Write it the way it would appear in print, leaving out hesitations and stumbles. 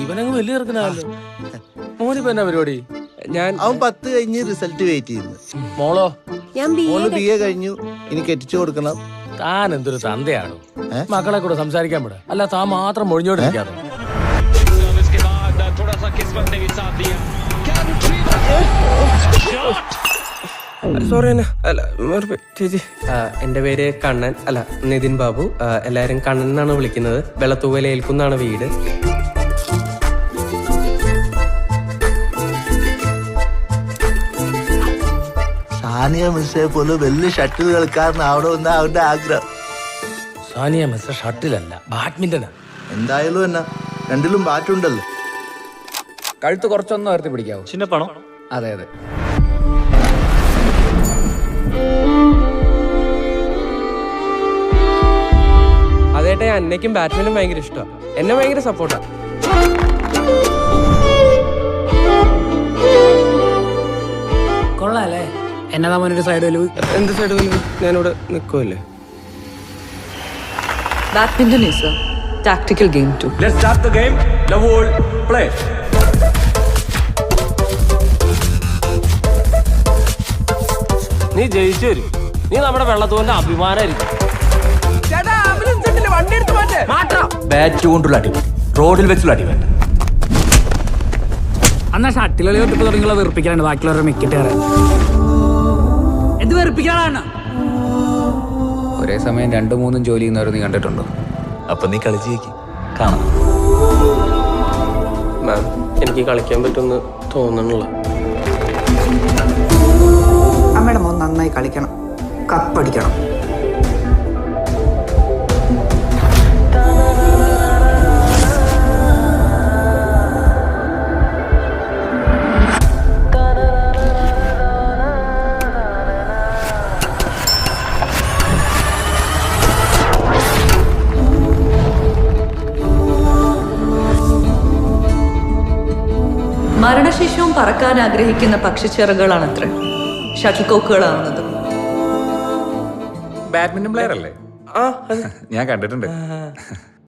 ഇവനങ്ങ് വലിയ ഇറക്കണല്ലോ. മോനിപ്പോ എന്നാ പരിപാടി? അവൻ 10 കഴിഞ്ഞ് റിസൾട്ട് വെയിറ്റ് ചെയ്യുന്നു. മോളോ? മോള് BA കഴിഞ്ഞു, ഇനി കെട്ടിച്ചു കൊടുക്കണം. താൻ എന്തൊരു തന്തയാണോ? മക്കളെ കൂടെ സംസാരിക്കാൻ വിട, അല്ല താൻ മാത്രം ഒഴിഞ്ഞോണ്ടിരിക്കാതെ. സോറി അല്ല ചേച്ചി, എൻ്റെ പേര് കണ്ണൻ, അല്ല നിതിൻ ബാബു. എല്ലാവരും കണ്ണൻ എന്നാണ് വിളിക്കുന്നത്. വെള്ളത്തൂവല ഏൽക്കുന്നാണ് വീട്. സാനിയ മിസ്സെ പോലെ വലിയ ഷട്ടിൽ കളിക്കാരനാവണമെന്നാ അവന്റെ ആഗ്രഹം. സാനിയ മിസ് ഷട്ടിലല്ല, ബാഡ്മിന്റനാ. എന്തായാലും എന്നാ, രണ്ടിലും ബാറ്റുണ്ടല്ലോ. കഴുത്ത് കുറച്ചൊന്നും ഉയർത്തി പിടിക്കാവോ? ചിന്നപ്പാണോ? അതെ അതെ. അതേട്ടെ, അന്നയ്ക്കും ബാറ്റ്മാനും ഭയങ്കര ഇഷ്ടമാണ്. എന്നെ ഭയങ്കര സപ്പോർട്ടാ. കൊള്ളാല്ലേ? എന്നതാ മോനൊരു സൈഡ് വലിവ്? എന്ത് സൈഡ് വലിവ്? ഞാനിവിടെ നിൽക്കുമല്ലേ. Badminton is a tactical game too. Let's start the game. Love all, play. നീ ജയിച്ചു വരും. നീ നമ്മുടെ വെള്ളത്തൂവിന്റെ അഭിമാനമായിരിക്കും. ബാറ്റ് കൊണ്ടുള്ള അടി, റോഡിൽ വെച്ചുള്ള അടി വേണ്ട. അന്നാ ഷട്ടിൽ കളി തൊട്ടിപ്പ് തുടങ്ങിയുള്ള വെറുപ്പിക്കാനാണ് ബാക്കിയുള്ളവരുടെ മിക്കറ്റ് കയറാൻ. എന്ത് വെറുപ്പിക്കാനാണ്? ഒരേ സമയം 2-3 ജോലി ചെയ്യുന്നവർ നീ കണ്ടിട്ടുണ്ടോ? അപ്പൊ നീ കളിച്ചേക്ക്, കാണാം. മാം, എനിക്ക് കളിക്കാൻ പറ്റുമെന്ന് തോന്നണില്ല. അമ്മയുടെ മോൻ നന്നായി കളിക്കണം, കപ്പടിക്കണം. മരണശേഷവും പറക്കാൻ ആഗ്രഹിക്കുന്ന പക്ഷിച്ചിറകുകളാണത്ര ഷട്ടിൽ കോക്കുകളാവുന്നത്. ബാഡ്മിന്റൺ പ്ലെയർ അല്ലേ? ഞാൻ കണ്ടിട്ടുണ്ട്.